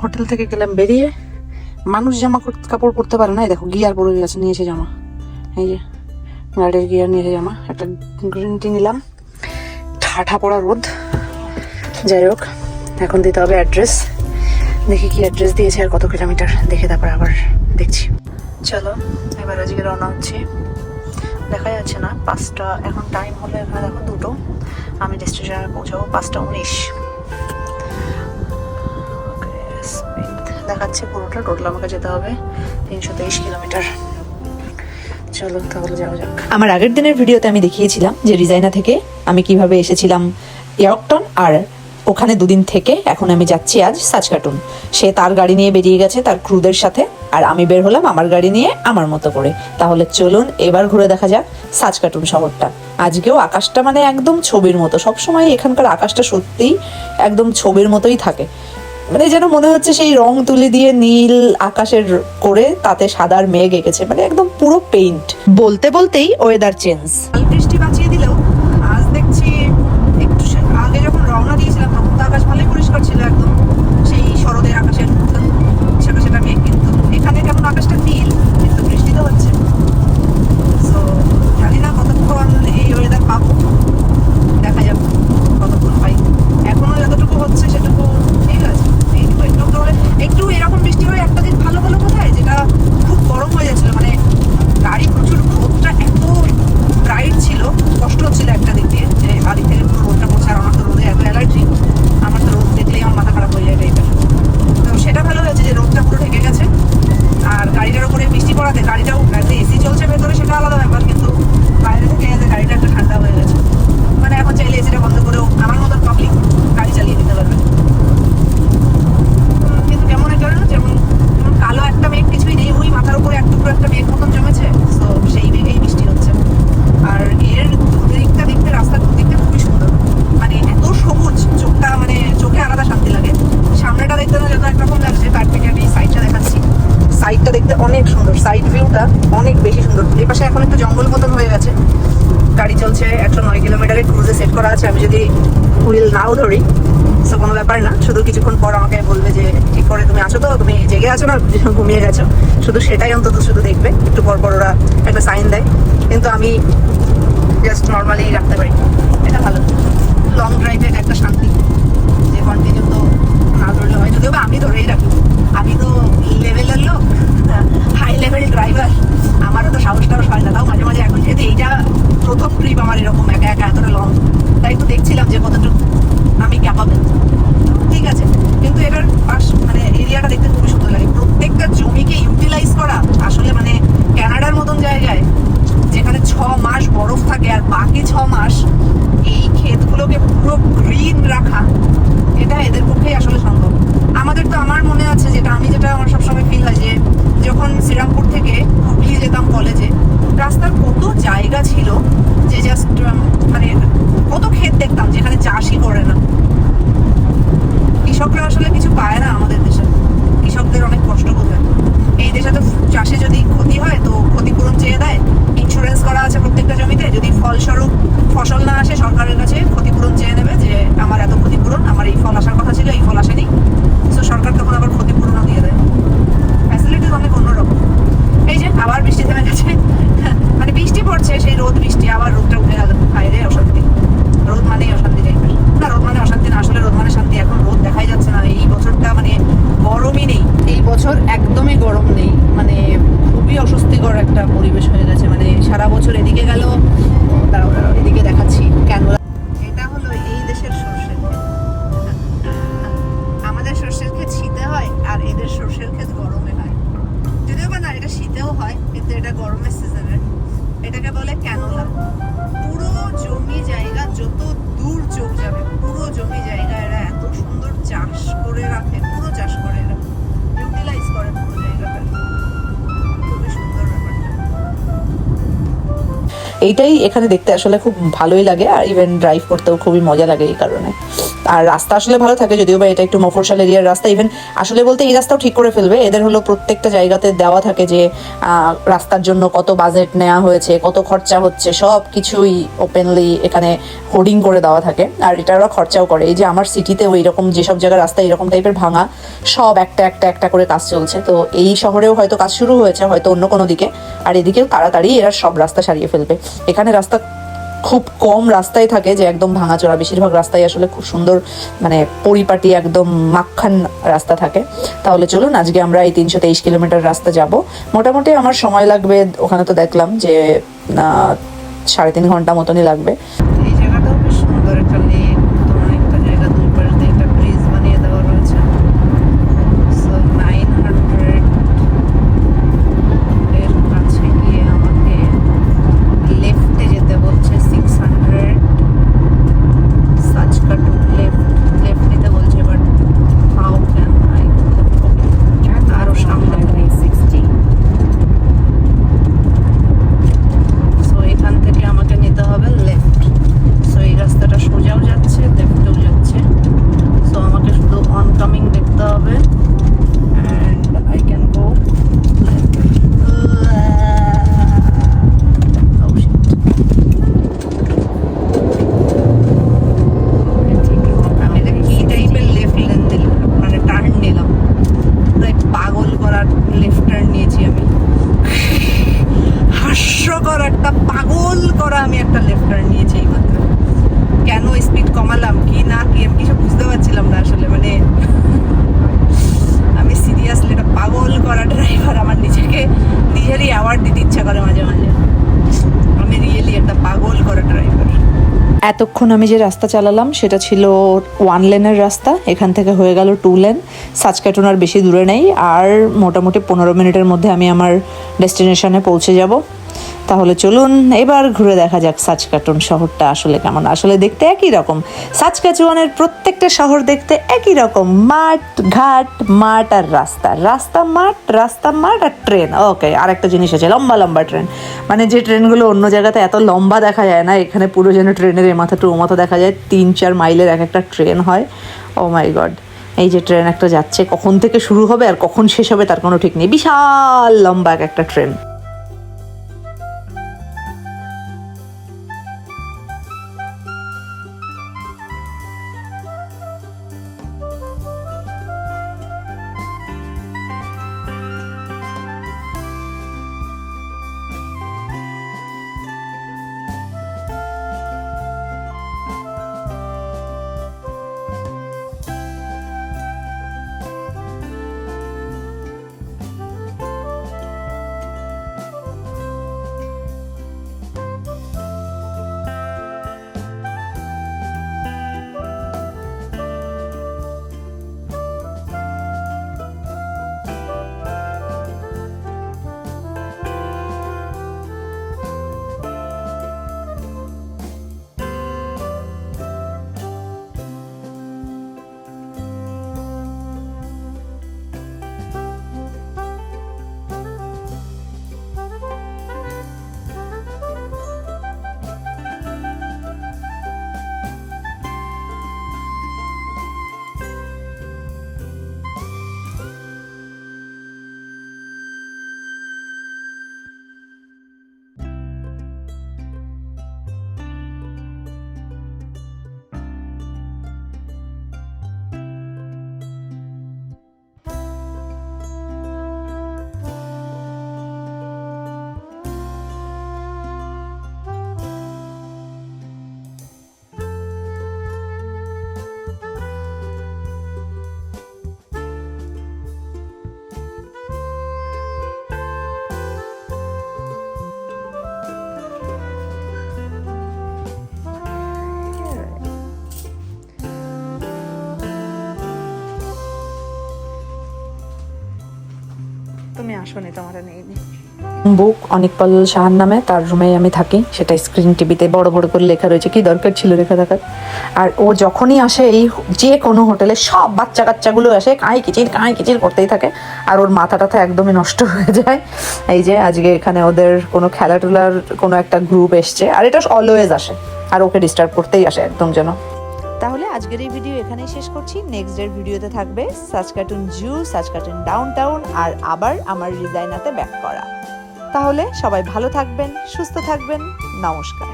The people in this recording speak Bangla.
হোটেল থেকে গেলাম বেরিয়ে, মানুষ জামা কাপড় পরতে পারে না, দেখো গিয়ার পরে গেছে, নিয়েছে জামা, এই যে গাড়ির গিয়ার নিয়েছে জামা, একটা গ্রিন টি নিলাম, ঠাঠা পড়া রোদ। যাই হোক, এখন দিতে হবে অ্যাড্রেস, দেখি কি অ্যাড্রেস দিয়েছে আর কত কিলোমিটার, দেখে তারপর আবার দেখছি। চলো এবার আজকে রওনা হচ্ছি। দেখা যাচ্ছে না 5টা, এখন টাইম হলো এখানে দেখো 2টো, আমি ডেস্টিনেশনে পৌঁছাবো 5টা 19। দেখাচ্ছে পুরোটা, টোটাল আমাকে যেতে হবে 323 কিলোমিটার। চলো তাহলে যাওয়া যাক। আমার আগের দিনের ভিডিওতে আমি দেখিয়েছিলাম যে রিজাইনা থেকে আমি কিভাবে এসেছিলাম ইয়র্কটন, আর ওখানে 2 দিন থেকে এখন আমি যাচ্ছি আজ সাচকাটুন। সে তার গাড়ি নিয়ে বেরিয়ে গেছে তার ক্রুদের সাথে, আর আমি বের হলাম আমার গাড়ি নিয়ে আমার মতো করে। তাহলে চলুন এবার ঘুরে দেখা যাক সাচকাটুন শহরটা। আজকেও আকাশটা মানে একদম ছবির মতো, সবসময় এখানকার আকাশটা সত্যিই একদম ছবির মতোই থাকে, মানে যেন মনে হচ্ছে সেই রং তুলি দিয়ে নীল আকাশের করে তাতে সাদার মেঘ এঁকেছে, মানে একদম পুরো পেইন্ট। বলতে বলতেই ওয়েদার চেঞ্জ। বৃষ্টি বাঁচিয়ে দিলেও আজ দেখছি একটু আগে যখন রওনা দিয়েছিলাম তখন তো আকাশ ভালোই পরিষ্কার ছিল, একদম সেই শরতের আকাশের সেটা সেটা মেঘ, কিন্তু এখানে কেমন আকাশটা নীল কিন্তু বৃষ্টি তো হচ্ছে। সো জানি না কতক্ষণ এই ওয়েদার পাবো, দেখা যাক কতক্ষণ পাই। এখনো যতটুকু হচ্ছে সেটুকু ঠিক আছে, এইটুকু একটু হলে একটু এরকম বৃষ্টি হয় একটা দিন ভালো ভালো কোথায়, যেটা খুব গরম হয়ে যাচ্ছিল, মানে গাড়ি প্রচুর, রোদটা এত ব্রাইট ছিল, কষ্ট হচ্ছিল একটা দিক দিয়ে যে বাড়ি থেকে পুরো রোদটা পড়ছে, আর আমার তো রোদে এত অ্যালার্জি, আমার তো রোদ দেখলেই আমার মাথা খারাপ হয়ে যায় টাইপের। তো সেটা ভালো হয়েছে যে রোদটা পুরো ঢেকে গেছে, আর গাড়িটার উপরে বৃষ্টি পড়াতে গাড়িটাও এসি চলছে ভেতরে সেটা আলাদা ব্যাপার, কিন্তু বাইরে থেকে গাড়িটা একটু ঠান্ডা হয়ে গেছে, মানে এখন চাইলে এসিটা বন্ধ করেও আমার মতন পাবলিক গাড়ি চালিয়ে দিতে পারবে। কিন্তু কেমন একটা যেমন কালো একটা মেঘ কিছুই নেই, ওই মাথার উপরে এক টুকরো একটা মেঘ মতন জমেছে, তো সেই মেঘেই বৃষ্টি হচ্ছে। আর এর দিকটা দেখতে, রাস্তার দিকটা খুবই সুন্দর, মানে এত সবুজ, চোখটা মানে চোখে আলাদা শান্তি লাগে। সামনেটা দেখতে না যত একরকম লাগছে, তার থেকে আমি সাইডটা দেখাচ্ছি, সাইডটা দেখতে অনেক সুন্দর, সাইড ভিউটা অনেক বেশি সুন্দর। এর পাশে এখন একটু জঙ্গল মতন হয়ে গেছে, গাড়ি চলছে 109 কিলোমিটারের ক্রুজে সেট করা আছে, আমি যদি হুইল নাও ধরি তো কোনো ব্যাপার না, শুধু কিছুক্ষণ পর আমাকে বলবে যে ঠিক করে তুমি আছো তো, তুমি জেগে আছো না ঘুমিয়ে গেছো, শুধু সেটাই অন্তত শুধু দেখবে, একটু পর পর ওরা একটা সাইন দেয়, কিন্তু আমি জাস্ট নর্মালি রাখতে পারি, এটা ভালো। লং ড্রাইভের একটা শান্তি, যে কন্টিনিউ তো না ধরলে হয়, যদিও বা আমি ধরেই রাখি, আমি তো লেভেলের লোক, হাই লেভেল ড্রাইভার, আমারও তো সাহস টাহস হয় না, তাও মাঝে মাঝে এখন যেহেতু এইটা প্রথম ট্রিপ আমার এরকম একা একা এতটা লং, তাই একটু দেখছিলাম যে কতটুকু আমি ক্যাপাবল, ঠিক আছে। কিন্তু এটার মানে এরিয়াটা দেখতে খুবই সুন্দর লাগে, প্রত্যেকটা জমিকে ইউটিলাইজ করা, আসলে মানে ক্যানাডার মতন জায়গায় যেখানে 6 মাস বরফ থাকে আর বাকি 6 মাস এই ক্ষেতগুলোকে পুরো গ্রিন রাখা, এটা এদের পক্ষেই আসলে সম্ভব। আমাদের তো, আমার মনে আছে যেটা আমার সবসময় ফিল হয় যে যখন শ্রীরামপুর থেকে হুগলি যেতাম কলেজে, রাস্তার কত জায়গা ছিল যে জাস্ট মানে কত ক্ষেত দেখতাম যেখানে চাষই করে না। কৃষকরা আসলে কিছু পায় না আমাদের দেশে, কৃষকদের অনেক কষ্ট করতে হয়। এই দেশে তো চাষে যদি ক্ষতি হয় তো ক্ষতিপূরণ চেয়ে দেয়, ইন্স্যুরেন্স করা আছে প্রত্যেকটা জমিতে, যদি ফলস্বরূপ ফসল না আসে সরকারের কাছে ক্ষতিপূরণ চেয়ে নেবে যে আমার এত ক্ষতিপূরণ, আমার এই ফল আসার কথা ছিল এই ফল আসেনি, তো সরকার তখন আবার ক্ষতিপূরণও দিয়ে দেয়, ফ্যাসিলিটিস অনেক অন্যরকম। এই যে আবার বৃষ্টি থেমে গেছে, মানে বৃষ্টি পড়ছে, সেই রোদ বৃষ্টি, আবার রোদটা উঠে গেল, বাইরে অশান্তি, রোদ মানেই অশান্তি টাইপের, না রোদ মানে অশান্তি না, আসলে রোদ মানে শান্তি। এখন রোদ দেখাই যাচ্ছে না, এই বছরটা মানে গরমই নেই, এই বছর একদমই গরম নেই, মানে খুবই অস্বস্তিকর একটা পরিবেশ হয়ে গেছে, মানে সারা বছর এদিকে গেল, দাঁড়াও এদিকে দেখাচ্ছি কেন। এটা হলো এই দেশের সর্ষের ক্ষেত, আমাদের সর্ষের ক্ষেত শীতে হয় আর এদের সর্ষের ক্ষেত গরমে হয়, যদিও বা না এটা শীতেও হয় কিন্তু এটা গরমের সিজনের, এটাকে বলে ক্যানোলা। পুরো জমি জায়গা যত দূর চোখ যাবে, পুরো জমি জায়গা এরা এত সুন্দর চাষ করে রাখে, পুরো চাষ করে এরা, ইউটিলাইজ করে পুরো জায়গাটা, খুবই সুন্দর ব্যাপারটা। এইটাই এখানে দেখতে আসলে খুব ভালোই লাগে, আর ইভেন ড্রাইভ করতেও খুবই মজা লাগে এই কারণে। আর রাস্তা আসলে ভালো থাকে, যদিও বা এটা একটু মফস্বল এরিয়ার রাস্তা। ইভেন আসলে বলতে এই রাস্তাও ঠিক করে ফেলবে, এদের হলো প্রত্যেকটা জায়গাতে দেওয়া থাকে যে রাস্তার জন্য কত বাজেট নেওয়া হয়েছে, কত খরচা হচ্ছে, সব কিছুই ওপেনলি এখানে হোর্ডিং করে দেওয়া থাকে। আর এটা ওরা খরচাও করে। এই যে আমার সিটিতেও এইরকম যেসব জায়গায় রাস্তা এরকম টাইপের ভাঙা, সব একটা একটা একটা করে কাজ চলছে। তো এই শহরেও হয়তো কাজ শুরু হয়েছে, হয়তো অন্য কোনো দিকে, আর এদিকেও তাড়াতাড়ি এরা সব রাস্তা সারিয়ে ফেলবে। এখানে রাস্তা খুব কম রাস্তায় থাকে যে একদম ভাঙাচোরা, বেশিরভাগ রাস্তায় আসলে খুব সুন্দর, মানে পরিপাটি একদম মাখান রাস্তা থাকে। তাহলে চলুন আজকে আমরা এই 323 কিলোমিটার রাস্তা যাব। মোটামুটি আমার সময় লাগবে, ওখানে তো দেখলাম যে 3.5 ঘন্টা মতনই লাগবে। এই জায়গাটাও বেশ সুন্দর, একটা লেক মতন একটা জায়গা, দুই পাশে দিয়ে একটা ব্রিজ বানিয়ে দেওয়া রয়েছে। সো 900 এর কাছে গিয়ে আমাকে লেফটে যেতে বলছে, 600 সাচকাটু লেফট নিতে বলছে, বাট হাউ ক্যান আই আরো সামনে 60। সো এখান থেকে আমাকে নিতে হবে লেফট। সো এই রাস্তাটা সোজাও যাচ্ছে, লেফটেও যাচ্ছে। সো আমাকে শুধু অনকামিং দেখতে হবে, and I can go left. আমি এটা কি টাইপের লেফট লেন দিলাম, মানে টার্ন নিলাম, পুরো পাগল করার লেফট টার্ন নিয়েছি আমি। হাস্যকর একটা পাগল করা আমি একটা লেফট টার্ন নিয়েছি এইমাত্র। কেন স্পিড কমালাম কি না কি আমি কিছু বুঝতে পারছিলাম না আসলে, মানে আমি সিরিয়াসলি একটা পাগল করা ড্রাইভার। আমার নিজেরই অ্যাওয়ার্ড দিতে ইচ্ছা করে মাঝে মাঝে। আমি রিয়েলি একটা পাগল করা ড্রাইভার। এতক্ষণ আমি যে রাস্তা চালালাম সেটা ছিল 1 লেনের রাস্তা, এখান থেকে হয়ে গেল 2 লেন। সাচকাটুন আর বেশি দূরে নেই, আর মোটামুটি 15 মিনিটের মধ্যে আমি আমার ডেস্টিনেশনে পৌঁছে যাব। তাহলে চলুন এবার ঘুরে দেখা যাক সাচকাটুন শহরটা আসলে কেমন। আসলে দেখতে একই রকম, সাচকাচুয়ানের প্রত্যেকটা শহর দেখতে একই রকম, মাঠ ঘাট মাঠ আর রাস্তা, রাস্তা মাঠ, রাস্তা মাঠ আর ট্রেন। ওকে, আর একটা জিনিস আছে, লম্বা লম্বা ট্রেন। মানে যে ট্রেনগুলো অন্য জায়গাতে এত লম্বা দেখা যায় না, এখানে পুরো যেন ট্রেনের এ মাথা টু ও মাথা দেখা যায়। 3-4 মাইলের এক একটা ট্রেন হয়। ও মাই গড, এই যে ট্রেন একটা যাচ্ছে, কখন থেকে শুরু হবে আর কখন শেষ হবে তার কোনো ঠিক নেই। বিশাল লম্বা এক একটা ট্রেন। তুমি আসো নি, তোমার নেই। বুক অনিকপাল সাহার নামে, তার রুমে আমি থাকি। সেটা স্ক্রিন টিভিতে বড় বড় করে লেখা রয়েছে, কি দরকার ছিল লেখা থাকার। আর ও যখনই আসে এই যে কোনো হোটেলে সব বাচ্চা কাচ্চাগুলো আসে কাঁই কিচির করতেই থাকে, আর ওর মাথা টাথা একদমই নষ্ট হয়ে যায়। এই যে আজকে এখানে ওদের কোনো খেলাধুলার কোনো একটা গ্রুপ এসছে, আর এটা অলওয়েজ আসে, আর ওকে ডিস্টার্ব করতেই আসে একদম যেন। তাহলে আজকের এই ভিডিও এখানেই শেষ করছি। নেক্সট ডের ভিডিওতে থাকবে সাচকাটুন জু, সাচকাটুন ডাউনটাউন, আর আবার আমার রিজাইনাতে ব্যাক করা। তাহলে সবাই ভালো থাকবেন, সুস্থ থাকবেন, নমস্কার।